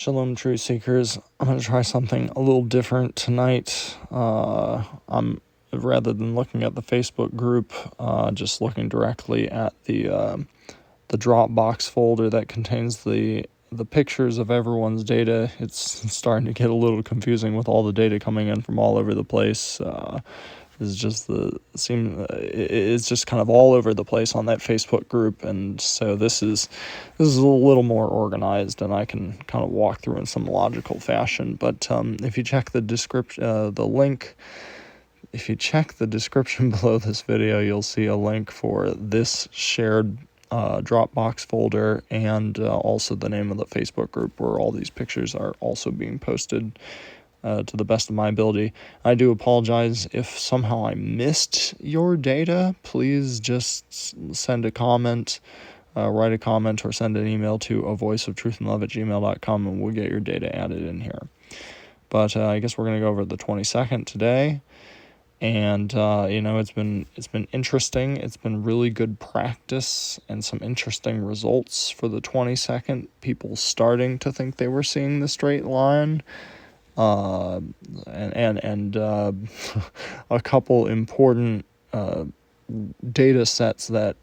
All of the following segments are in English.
Shalom, Truth Seekers. I'm going to try something a little different tonight. I'm rather than looking at the Facebook group, just looking directly at the Dropbox folder that contains the pictures of everyone's data. It's starting to get a little confusing with all the data coming in from all over the place. It's just it's just kind of all over the place on that Facebook group, and so this is a little more organized, and I can kind of walk through in some logical fashion. But if you check the description, if you check the description below this video, you'll see a link for this shared Dropbox folder, and also the name of the Facebook group where all these pictures are also being posted. To the best of my ability. I do apologize if somehow I missed your data. Please just send a comment, write a comment, or send an email to avoiceoftruthandlove@gmail.com, and we'll get your data added in here. But I guess we're going to go over the 22nd today. And it's been interesting. It's been really good practice and some interesting results for the 22nd. People starting to think they were seeing the straight line. And a couple important data sets that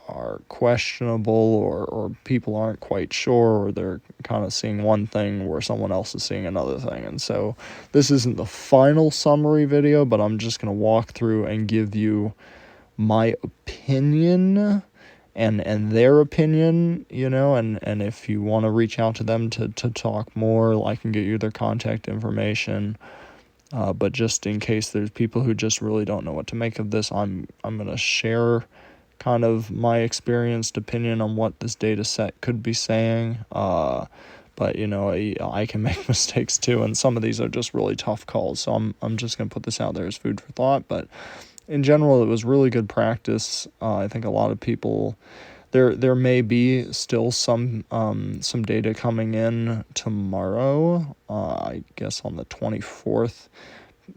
are questionable, or people aren't quite sure, or they're kind of seeing one thing where someone else is seeing another thing. And so this isn't the final summary video, but I'm just going to walk through and give you my opinion and their opinion, and if you want to reach out to them to talk more, I can get you their contact information. But just in case there's people who just really don't know what to make of this, I'm going to share kind of my experienced opinion on what this data set could be saying. But I can make mistakes too, and some of these are just really tough calls. So I'm just going to put this out there as food for thought. But in general, it was really good practice. I think a lot of people, there may be still some data coming in tomorrow. I guess on the 24th,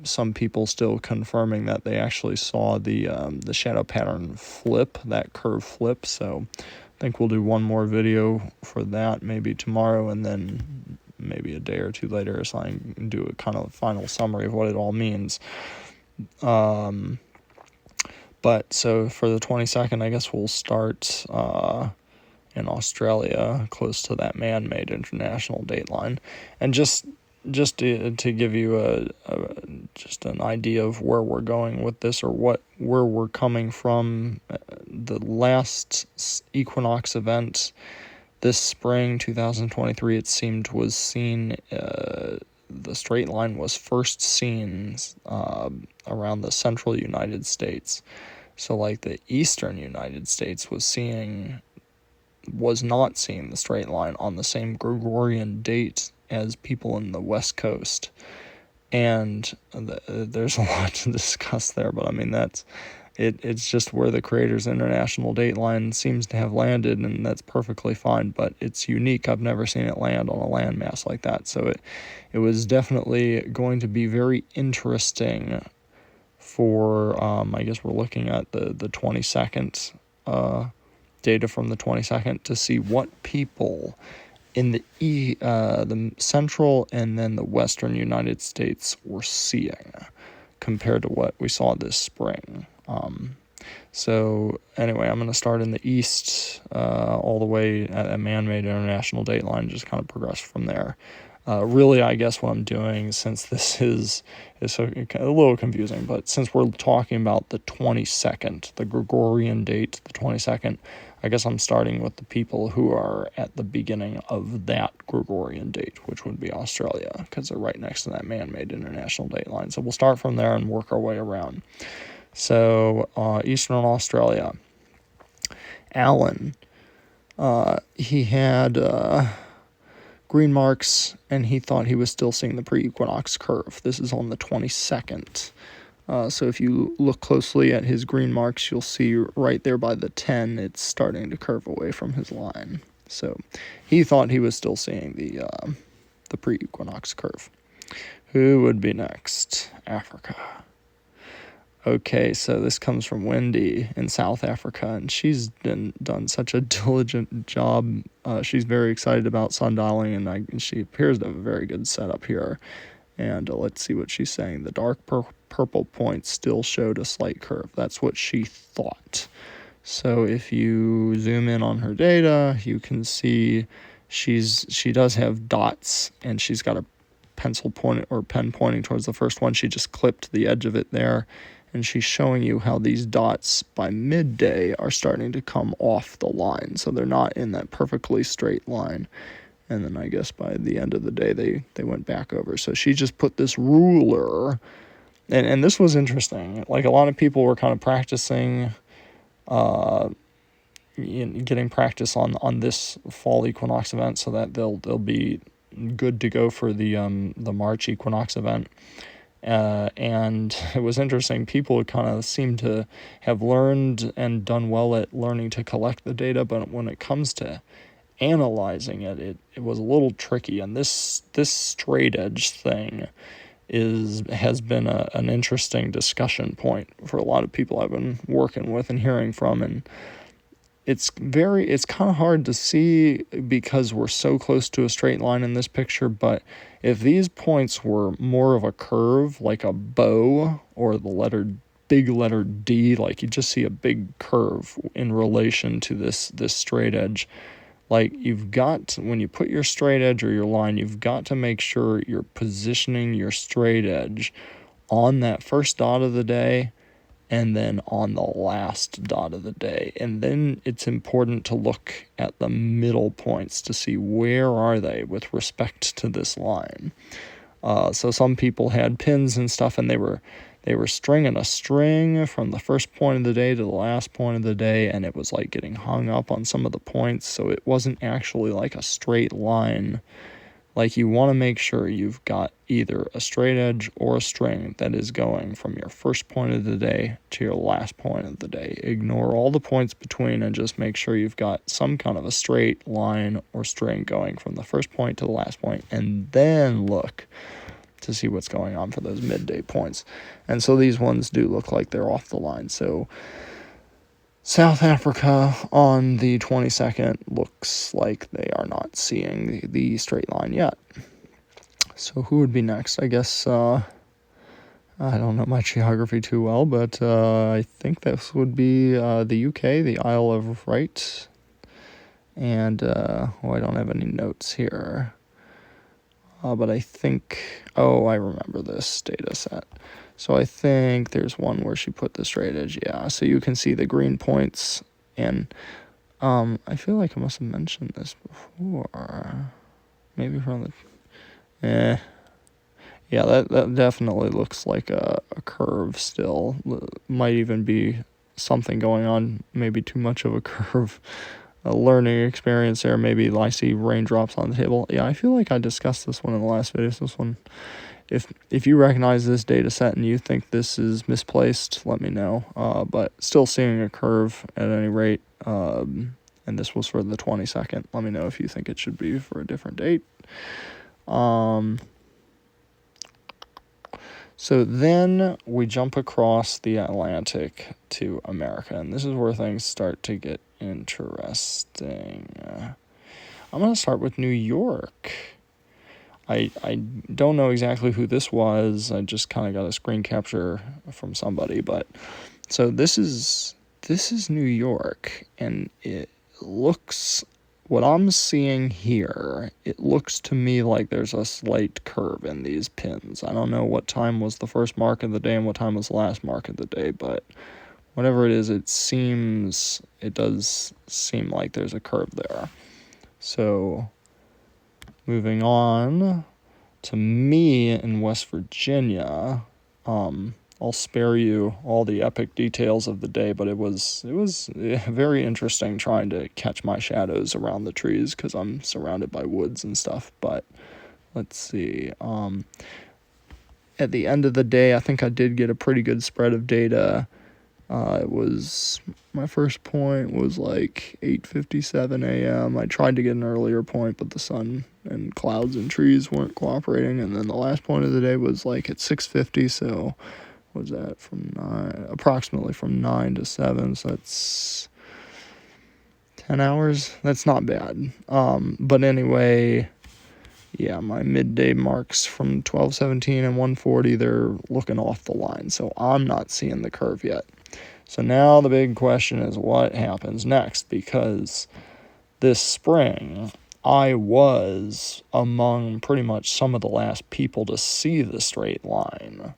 some people still confirming that they actually saw the shadow pattern flip, that curve flip. So I think we'll do one more video for that, maybe tomorrow, and then maybe a day or two later or something, and do a kind of final summary of what it all means. But so for the 22nd, I guess we'll start in Australia, close to that man-made international dateline, and just to give you just an idea of where we're going with this, or where we're coming from. The last equinox event this spring, 2023, it seemed was seen. The straight line was first seen around the central United States. So like the eastern United States was not seeing the straight line on the same Gregorian date as people in the West Coast. And there's a lot to discuss there, but I mean, it's just where the Creator's International Dateline seems to have landed, and that's perfectly fine, but it's unique. I've never seen it land on a landmass like that. So it was definitely going to be very interesting for, I guess we're looking at the 22nd, data from the 22nd, to see what people in the central and then the western United States were seeing compared to what we saw this spring. So anyway, I'm going to start in the east, all the way at a man-made international dateline, just kind of progress from there. Really, I guess what I'm doing, since this is so a little confusing, but since we're talking about the 22nd, the Gregorian date, the 22nd, I guess I'm starting with the people who are at the beginning of that Gregorian date, which would be Australia, because they're right next to that man-made international dateline. So we'll start from there and work our way around. So Eastern Australia, Alan, he had green marks, and he thought he was still seeing the pre-equinox curve. This is on the 22nd. So if you look closely at his green marks, you'll see right there by the 10, it's starting to curve away from his line. So he thought he was still seeing the pre-equinox curve. Who would be next? Africa. Okay, so this comes from Wendy in South Africa, and she's done such a diligent job. She's very excited about sundialing, and she appears to have a very good setup here. And let's see what she's saying. The dark purple points still showed a slight curve. That's what she thought. So if you zoom in on her data, you can see she does have dots, and she's got a pencil point or pen pointing towards the first one. She just clipped the edge of it there, and she's showing you how these dots by midday are starting to come off the line, so they're not in that perfectly straight line. And then I guess by the end of the day they went back over. So she just put this ruler, and this was interesting. Like, a lot of people were kind of practicing, getting practice on this fall equinox event, so that they'll be good to go for the March equinox event. And it was interesting. People kind of seem to have learned and done well at learning to collect the data, but when it comes to analyzing it was a little tricky. And this straight edge thing has been an interesting discussion point for a lot of people I've been working with and hearing from. And it's kind of hard to see because we're so close to a straight line in this picture, but if these points were more of a curve, like a bow, or the big letter D, like you just see a big curve in relation to this straight edge. Like, you've got, when you put your straight edge or your line, you've got to make sure you're positioning your straight edge on that first dot of the day and then on the last dot of the day. And then it's important to look at the middle points to see where are they with respect to this line. So some people had pins and stuff, and they were stringing a string from the first point of the day to the last point of the day, and it was like getting hung up on some of the points, so it wasn't actually like a straight line. Like, you want to make sure you've got either a straight edge or a string that is going from your first point of the day to your last point of the day. Ignore all the points between and just make sure you've got some kind of a straight line or string going from the first point to the last point, and then look to see what's going on for those midday points. And so these ones do look like they're off the line. So South Africa on the 22nd looks like they are not seeing the straight line yet. So who would be next? I guess, I don't know my geography too well, but I think this would be the UK, the Isle of Wight. And, I don't have any notes here. But I think, I remember this data set. So I think there's one where she put the straight edge, yeah. So you can see the green points, and I feel like I must have mentioned this before. Maybe from the, yeah, that definitely looks like a curve still. Might even be something going on, maybe too much of a curve. A learning experience there. Maybe I see raindrops on the table. Yeah, I feel like I discussed this one in the last video. So this one, if you recognize this data set and you think this is misplaced, let me know. But still seeing a curve at any rate. And this was for the 22nd. Let me know if you think it should be for a different date. So then we jump across the Atlantic to America, and this is where things start to get interesting. I'm going to start with New York. I don't know exactly who this was. I just kind of got a screen capture from somebody, but so this is New York, and it looks, what I'm seeing here, it looks to me like there's a slight curve in these pins. I don't know what time was the first mark of the day and what time was the last mark of the day, but whatever it is, it does seem like there's a curve there. So moving on to me in West Virginia, I'll spare you all the epic details of the day, but it was very interesting trying to catch my shadows around the trees because I'm surrounded by woods and stuff. But let's see. At the end of the day, I think I did get a pretty good spread of data. My first point was like 8:57 a.m. I tried to get an earlier point, but the sun and clouds and trees weren't cooperating. And then the last point of the day was like at 6:50, so was that approximately from 9 to 7, so that's 10 hours. That's not bad. But anyway, yeah, my midday marks from 12:17 and 1:40, they're looking off the line, so I'm not seeing the curve yet. So now the big question is what happens next, because this spring I was among pretty much some of the last people to see the straight line.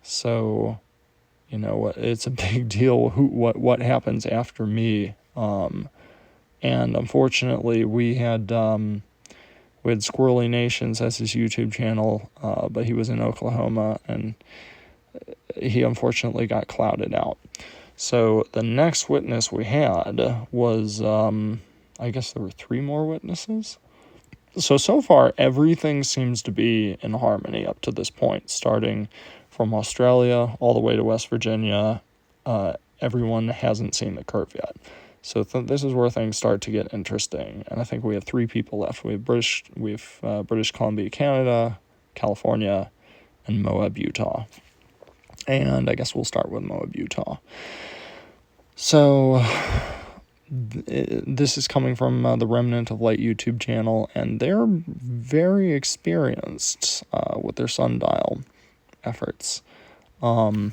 So, it's a big deal what happens after me. And unfortunately, we had Squirrely Nations as his YouTube channel, but he was in Oklahoma, and he unfortunately got clouded out. So the next witness we had was, I guess there were 3 more witnesses. So far, everything seems to be in harmony up to this point, starting from Australia all the way to West Virginia. Everyone hasn't seen the curve yet. So this is where things start to get interesting. And I think we have 3 people left. We have British Columbia, Canada, California, and Moab, Utah. And I guess we'll start with Moab, Utah. So this is coming from the Remnant of Light YouTube channel, and they're very experienced with their sundial efforts. So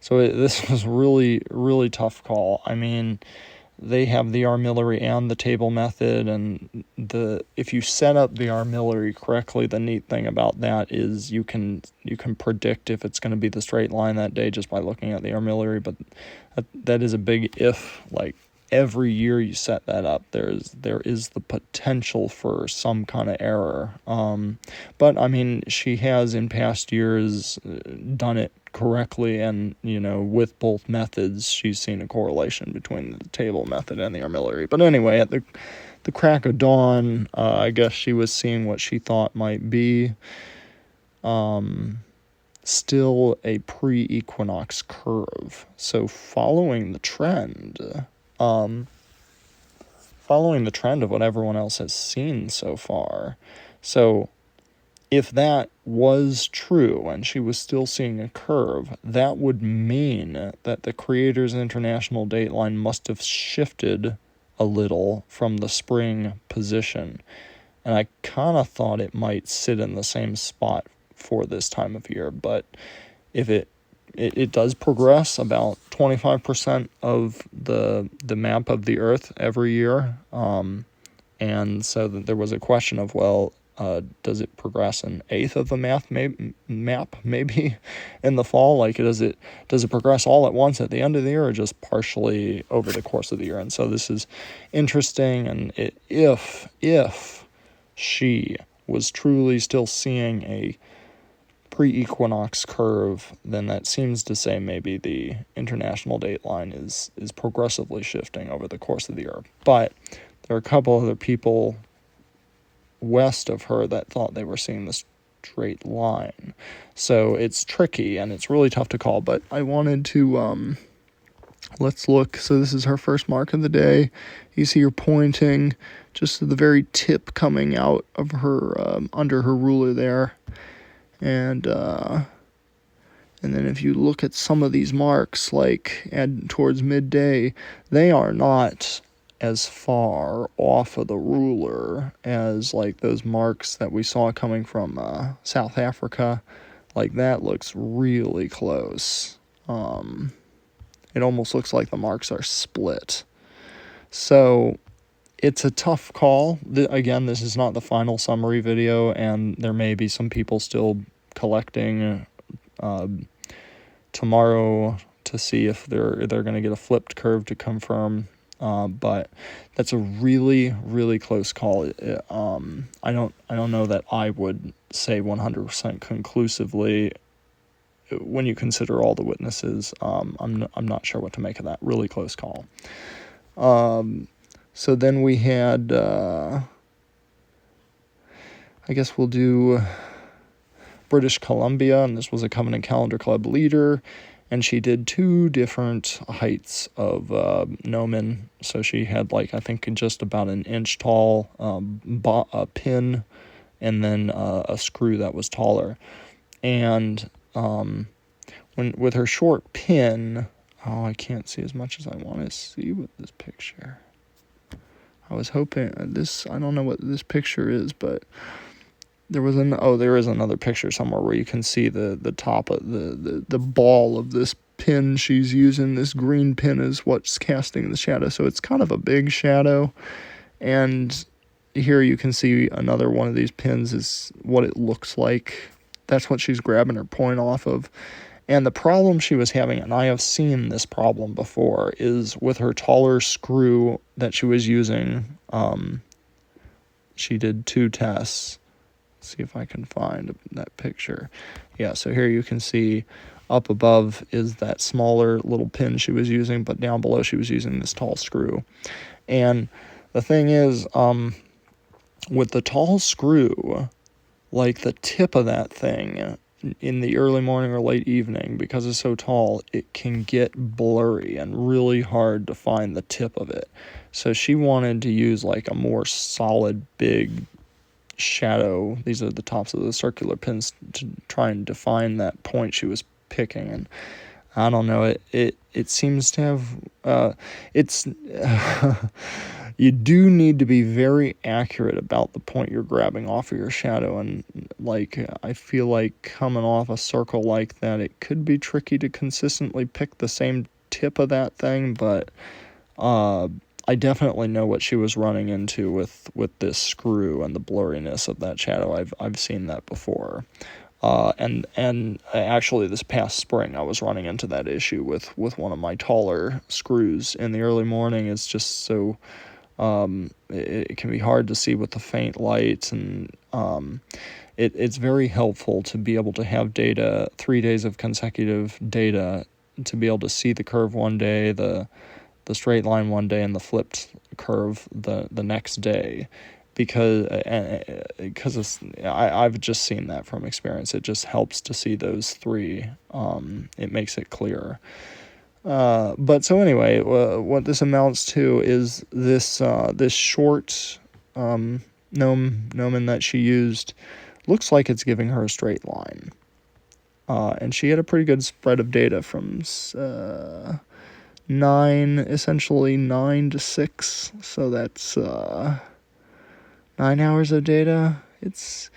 this was really, really tough call. I mean, they have the armillary and the table method, and if you set up the armillary correctly, the neat thing about that is you can predict if it's going to be the straight line that day just by looking at the armillary. But that is a big if. Like, every year you set that up, there is the potential for some kind of error. But I mean, she has in past years done it correctly, and with both methods she's seen a correlation between the table method and the armillary. But anyway, at the crack of dawn, I guess she was seeing what she thought might be still a pre-equinox curve. So following the trend of what everyone else has seen so far. So if that was true and she was still seeing a curve, that would mean that the Creator's International Dateline must have shifted a little from the spring position. And I kind of thought it might sit in the same spot for this time of year. But if it does progress about 25% of the map of the Earth every year. And so there was a question of, does it progress an eighth of the map maybe in the fall? Like, does it progress all at once at the end of the year, or just partially over the course of the year? And so this is interesting. And if she was truly still seeing a pre-equinox curve, then that seems to say maybe the international dateline is progressively shifting over the course of the year. But there are a couple other people west of her that thought they were seeing the straight line. So it's tricky and it's really tough to call, but I wanted to let's look. So this is her first mark of the day. You see her pointing just to the very tip coming out of her under her ruler there. And then if you look at some of these marks, like towards midday, they are not as far off of the ruler as like those marks that we saw coming from South Africa. Like, that looks really close. It almost looks like the marks are split. So it's a tough call. Again, this is not the final summary video, and there may be some people still collecting tomorrow to see if they're going to get a flipped curve to confirm. But that's a really, really close call. I don't know that I would say 100% conclusively when you consider all the witnesses. I'm not sure what to make of that. Really close call. So then we had, I guess we'll do British Columbia, and this was a Covenant Calendar Club leader, and she did 2 different heights of gnomon. So she had, like, I think just about an inch tall pin and then a screw that was taller. And when with her short pin, oh, I can't see as much as I want to see with this picture. I was hoping I don't know what this picture is, but there is another picture somewhere where you can see the top of the ball of this pin she's using. This green pin is what's casting the shadow, so it's kind of a big shadow. And here you can see another one of these pins is what it looks like. That's what she's grabbing her point off of. And the problem she was having, and I have seen this problem before, is with her taller screw that she was using. She did 2 tests. Let's see if I can find that picture. Yeah, so here you can see up above is that smaller little pin she was using, but down below she was using this tall screw. And the thing is, with the tall screw, like the tip of that thing in the early morning or late evening, because it's so tall, it can get blurry and really hard to find the tip of it. So she wanted to use like a more solid, big shadow. These are the tops of the circular pins to try and define that point she was picking. And I don't know, it seems to have, it's, you do need to be very accurate about the point you're grabbing off of your shadow. And like, I feel like coming off a circle like that, it could be tricky to consistently pick the same tip of that thing, but, I definitely know what she was running into with this screw and the blurriness of that shadow. I've seen that before. And actually this past spring I was running into that issue with one of my taller screws in the early morning. It's just so it can be hard to see with the faint lights, and it's very helpful to be able to have data, 3 days of consecutive data, to be able to see the curve one day, the straight line one day, and the flipped curve the next day, because I've just seen that from experience. It just helps to see those 3. It makes it clearer. But so anyway, what this amounts to is this short gnomon that she used looks like it's giving her a straight line. And she had a pretty good spread of data from 9 to 6, so that's 9 hours of data. It's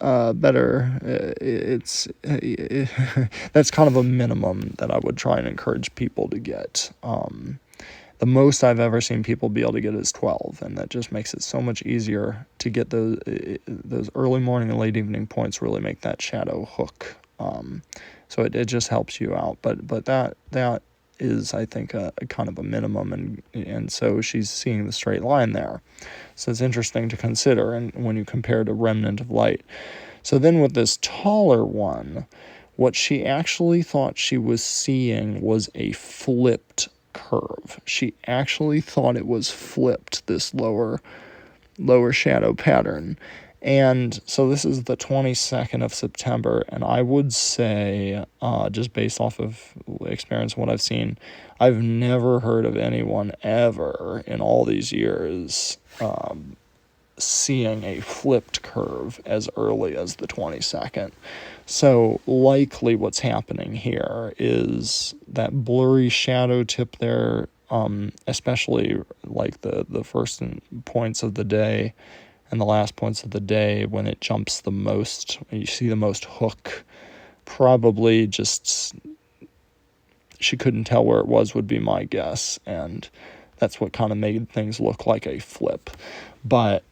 better. That's kind of a minimum that I would try and encourage people to get. The most I've ever seen people be able to get is 12, and that just makes it so much easier to get those early morning and late evening points, really make that shadow hook. So it just helps you out, but that is, I think, a kind of a minimum, and so she's seeing the straight line there. So it's interesting to consider, and when you compare to remnant of light. So then with this taller one, what she actually thought she was seeing was a flipped curve. She actually thought it was flipped, this lower shadow pattern. And so this is the 22nd of September, and I would say, just based off of experience and what I've seen, I've never heard of anyone ever in all these years seeing a flipped curve as early as the 22nd. So likely what's happening here is that blurry shadow tip there, especially like the first points of the day and the last points of the day, when it jumps the most, you see the most hook, probably just she couldn't tell where it was, would be my guess, and that's what kind of made things look like a flip. But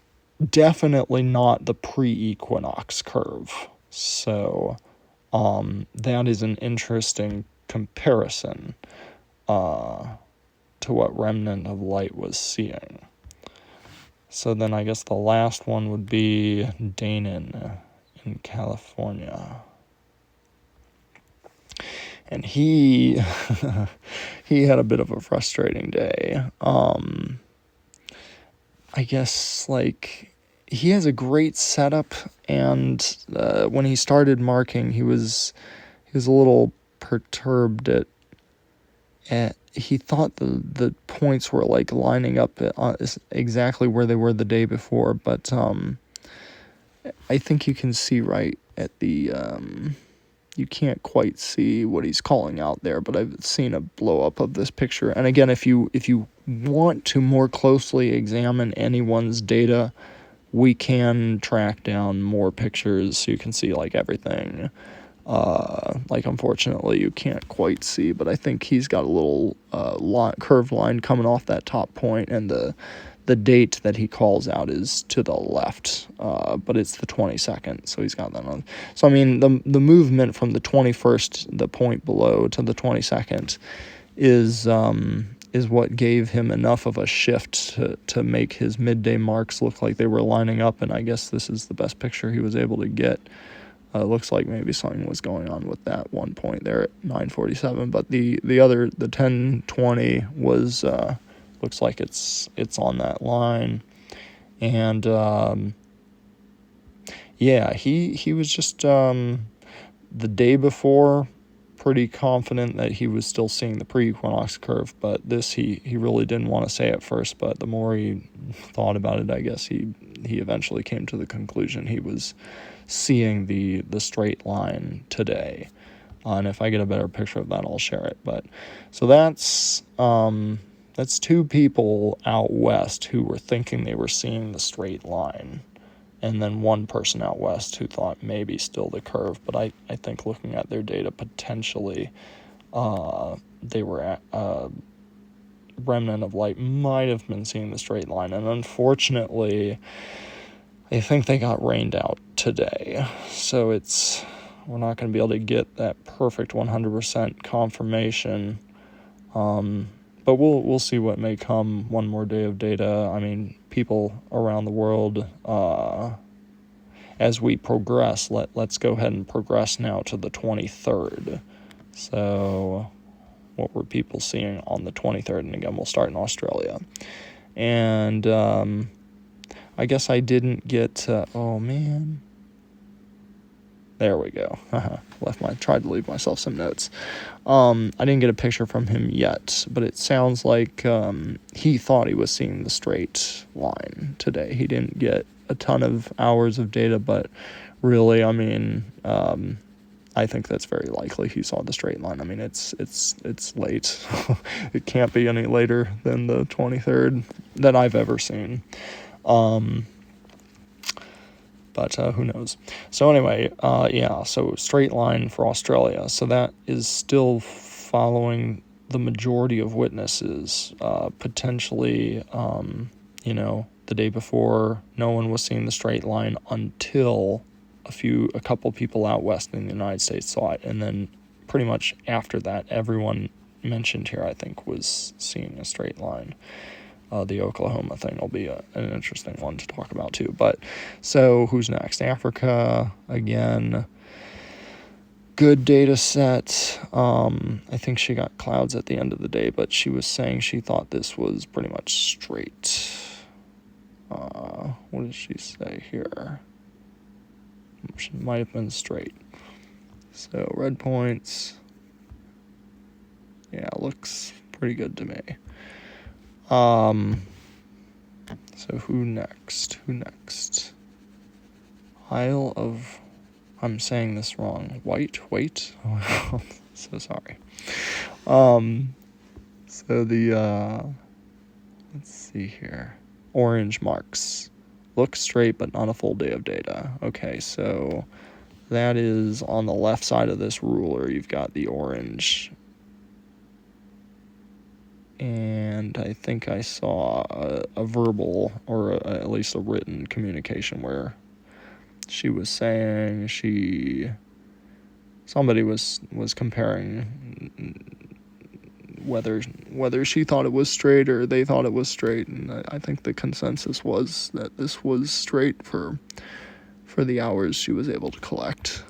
definitely not the pre-equinox curve. So that is an interesting comparison to what remnant of light was seeing. So then I guess the last one would be Danon in California. And he had a bit of a frustrating day. I guess, like, he has a great setup, and when he started marking, he was a little perturbed he thought the points were like lining up exactly where they were the day before, but I think you can see right at the you can't quite see what he's calling out there, but I've seen a blow up of this picture. And again, if you want to more closely examine anyone's data, we can track down more pictures so you can see like everything. Like unfortunately you can't quite see, but I think he's got a little curved line coming off that top point, and the date that he calls out is to the left, but it's the 22nd, so he's got that on. So I mean, the movement from the 21st, the point below, to the 22nd is what gave him enough of a shift to make his midday marks look like they were lining up, and I guess this is the best picture he was able to get. It looks like maybe something was going on with that one point there at 9:47, but the other, the 10:20, was looks like it's on that line. And yeah, he was just the day before pretty confident that he was still seeing the pre-equinox curve, but this he really didn't want to say at first, but the more he thought about it, I guess he eventually came to the conclusion he was seeing the straight line today. And if I get a better picture of that, I'll share it. But so that's two people out west who were thinking they were seeing the straight line, and then one person out west who thought maybe still the curve. But I think looking at their data, potentially they were at remnant of light might have been seeing the straight line, and unfortunately I think they got rained out today, so we're not going to be able to get that perfect 100% confirmation, but we'll see what may come. One more day of data. I mean, people around the world, as we progress, let's go ahead and progress now to the 23rd. So what were people seeing on the 23rd? And again, we'll start in Australia. And I guess I didn't get, oh man, there we go. Tried to leave myself some notes. I didn't get a picture from him yet, but it sounds like he thought he was seeing the straight line today. He didn't get a ton of hours of data, but really, I mean, I think that's very likely he saw the straight line. I mean, it's late. It can't be any later than the 23rd that I've ever seen. But who knows? So anyway, yeah, so straight line for Australia. So that is still following the majority of witnesses. Potentially, the day before, no one was seeing the straight line until a couple people out west in the United States saw it. And then pretty much after that, everyone mentioned here, I think, was seeing a straight line. The Oklahoma thing will be an interesting one to talk about too. But so who's next? Africa again. Good data set. I think she got clouds at the end of the day, but she was saying she thought this was pretty much straight. What did she say here? She might have been straight. So red points. Yeah, looks pretty good to me. So who next? Isle of, I'm saying this wrong. Wait. So sorry. So the, let's see here. Orange marks. Look straight, but not a full day of data. Okay, so that is on the left side of this ruler. You've got the orange. And I think I saw a verbal, or at least a written communication where she was saying somebody was comparing whether she thought it was straight or they thought it was straight, and I think the consensus was that this was straight for the hours she was able to collect.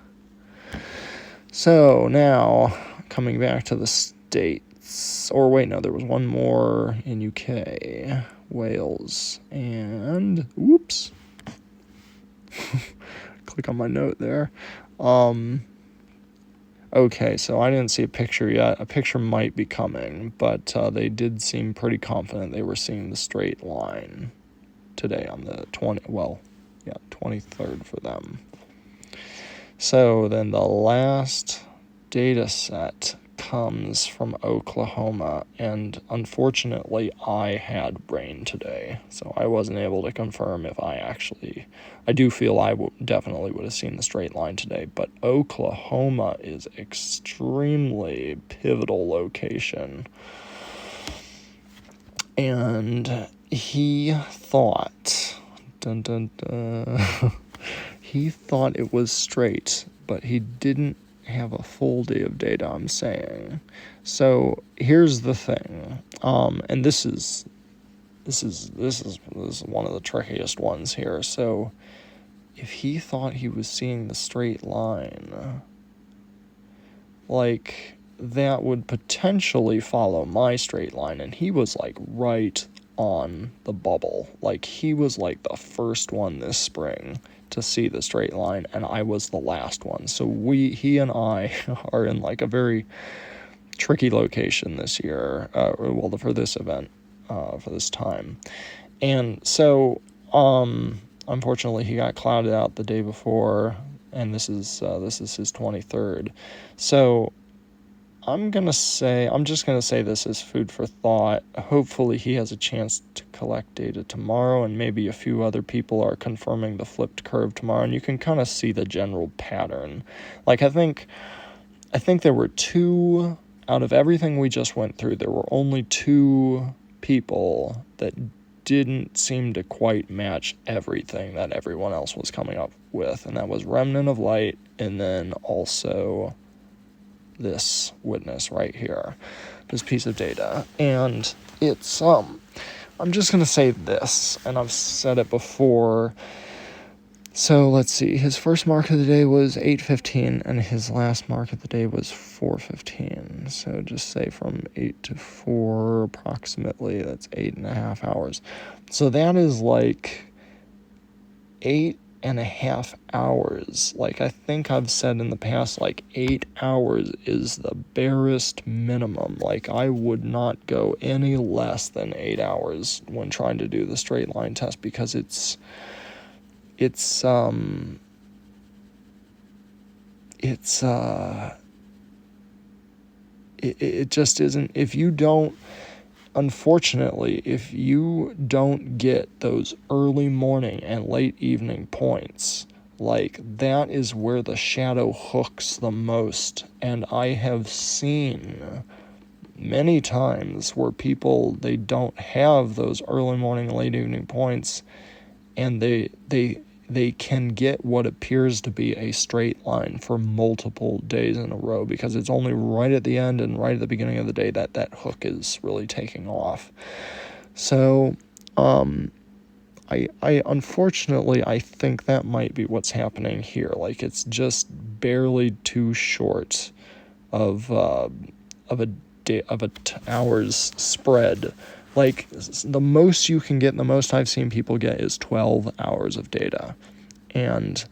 So now coming back to the States. Or wait, no, there was one more in UK, Wales, and whoops. Click on my note there. Okay, so I didn't see a picture yet. A picture might be coming, but they did seem pretty confident they were seeing the straight line today on the 23rd for them. So then the last data set comes from Oklahoma, and unfortunately I had rain today, so I wasn't able to confirm if I do feel I definitely would have seen the straight line today, but Oklahoma is extremely pivotal location, and he thought, dun dun dun, he thought it was straight, but he didn't have a full day of data, I'm saying. So here's the thing, and this is one of the trickiest ones here. So if he thought he was seeing the straight line, like, that would potentially follow my straight line, and he was like right on the bubble. Like, he was like the first one this spring to see the straight line, and I was the last one. So he and I are in like a very tricky location this year, for this event, for this time. And so unfortunately he got clouded out the day before, and this is his 23rd. So I'm just gonna say this is food for thought. Hopefully he has a chance to collect data tomorrow, and maybe a few other people are confirming the flipped curve tomorrow, and you can kind of see the general pattern. Like, I think there were two, out of everything we just went through, there were only two people that didn't seem to quite match everything that everyone else was coming up with, and that was remnant of light, and then also this witness right here, this piece of data. And it's I'm just gonna say this, and I've said it before. So let's see, his first mark of the day was 8:15, and his last mark of the day was 4:15. So just say from 8 to 4 approximately, that's 8.5 hours. So that is like 8.5 hours. Like, I think I've said in the past, like 8 hours is the barest minimum. Like, I would not go any less than 8 hours when trying to do the straight line test, because it just isn't. Unfortunately, if you don't get those early morning and late evening points, like, that is where the shadow hooks the most. And I have seen many times where people, they don't have those early morning, late evening points, and they can get what appears to be a straight line for multiple days in a row, because it's only right at the end and right at the beginning of the day that hook is really taking off. So I unfortunately, I think that might be what's happening here. Like, it's just barely too short of hour's spread. Like, the most you can get, the most I've seen people get, is 12 hours of data. And,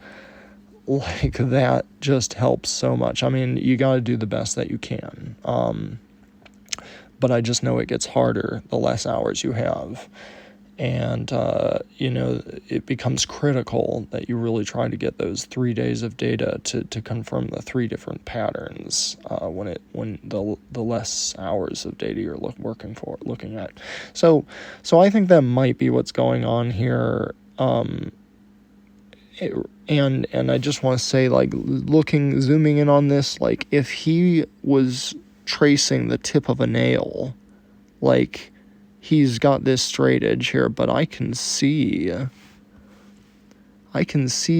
like, that just helps so much. I mean, you got to do the best that you can. But I just know it gets harder the less hours you have. And, it becomes critical that you really try to get those 3 days of data to confirm the 3 different patterns when the less hours of data you're looking at. So I think that might be what's going on here. And I just want to say, like, zooming in on this, like, if he was tracing the tip of a nail, like, he's got this straight edge here, but I can see,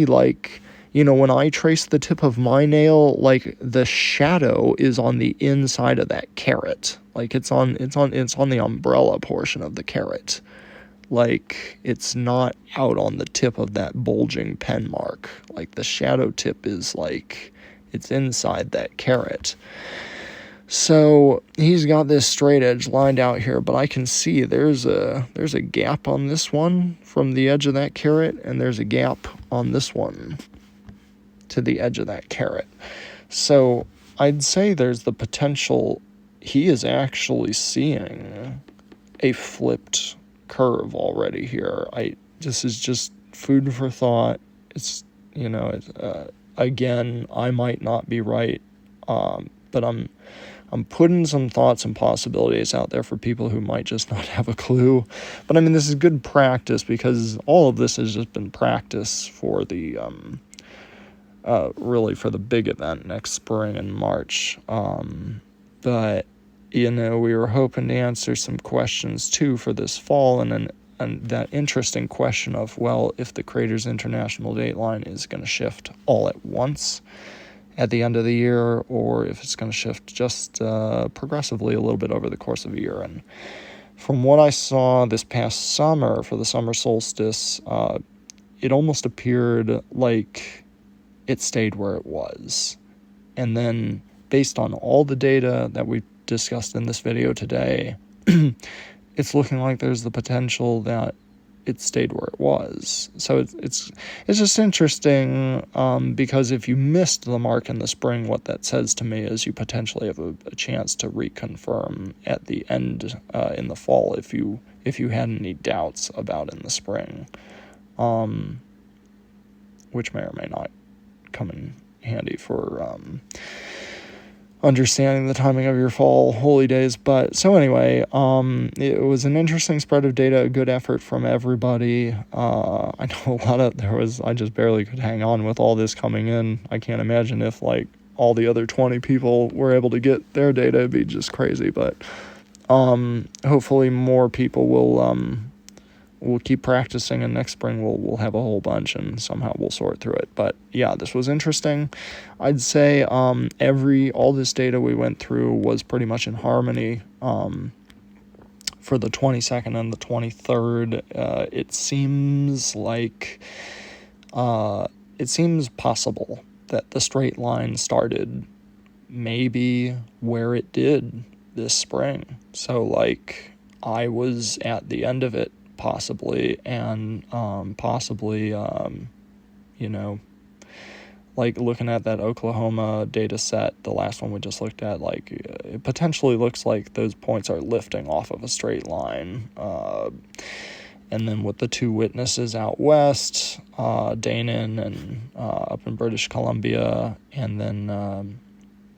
like, when I trace the tip of my nail, like, the shadow is on the inside of that carrot. Like, it's on the umbrella portion of the carrot. Like, it's not out on the tip of that bulging pen mark. Like, the shadow tip is, like, it's inside that carrot. So he's got this straight edge lined out here, but I can see there's a gap on this one from the edge of that carrot, and there's a gap on this one to the edge of that carrot. So I'd say there's the potential he is actually seeing a flipped curve already here. This is just food for thought. It's, again, I might not be right, but I'm putting some thoughts and possibilities out there for people who might just not have a clue. But I mean, this is good practice, because all of this has just been practice for the really for the big event next spring in March. But we were hoping to answer some questions too for this fall, and that interesting question of, well, if the Creators International dateline is going to shift all at once at the end of the year, or if it's going to shift just progressively a little bit over the course of a year. And from what I saw this past summer for the summer solstice, it almost appeared like it stayed where it was. And then, based on all the data that we discussed in this video today, it's looking like there's the potential that it stayed where it was. So it's just interesting, because if you missed the mark in the spring, what that says to me is you potentially have a chance to reconfirm at the end in the fall if you had any doubts about in the spring, which may or may not come in handy for understanding the timing of your fall holy days. But so anyway, it was an interesting spread of data, a good effort from everybody. I know I just barely could hang on with all this coming in. I can't imagine if like all the other 20 people were able to get their data, it'd be just crazy. But hopefully more people we'll keep practicing, and next spring we'll have a whole bunch, and somehow we'll sort through it. But yeah, this was interesting. I'd say all this data we went through was pretty much in harmony. For the 22nd and the 23rd, it seems possible that the straight line started maybe where it did this spring. So like I was at the end of it, possibly, and like looking at that Oklahoma data set, the last one we just looked at, like it potentially looks like those points are lifting off of a straight line. And then with the two witnesses out west, Danon and up in British Columbia, and then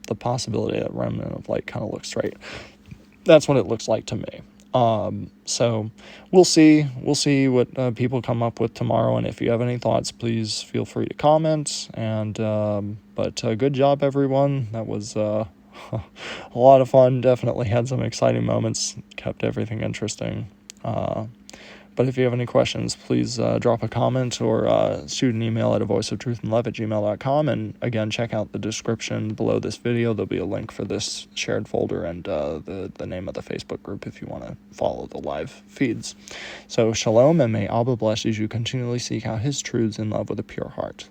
the possibility that remnant of light kind of looks straight. That's what it looks like to me. So we'll see what people come up with tomorrow, and if you have any thoughts, please feel free to comment. And but good job, everyone. That was a lot of fun. Definitely had some exciting moments, kept everything interesting. But if you have any questions, please drop a comment or shoot an email at avoiceoftruthandlove@gmail.com. And again, check out the description below this video. There'll be a link for this shared folder and the name of the Facebook group if you want to follow the live feeds. So shalom, and may Abba bless as you continually seek out his truths in love with a pure heart.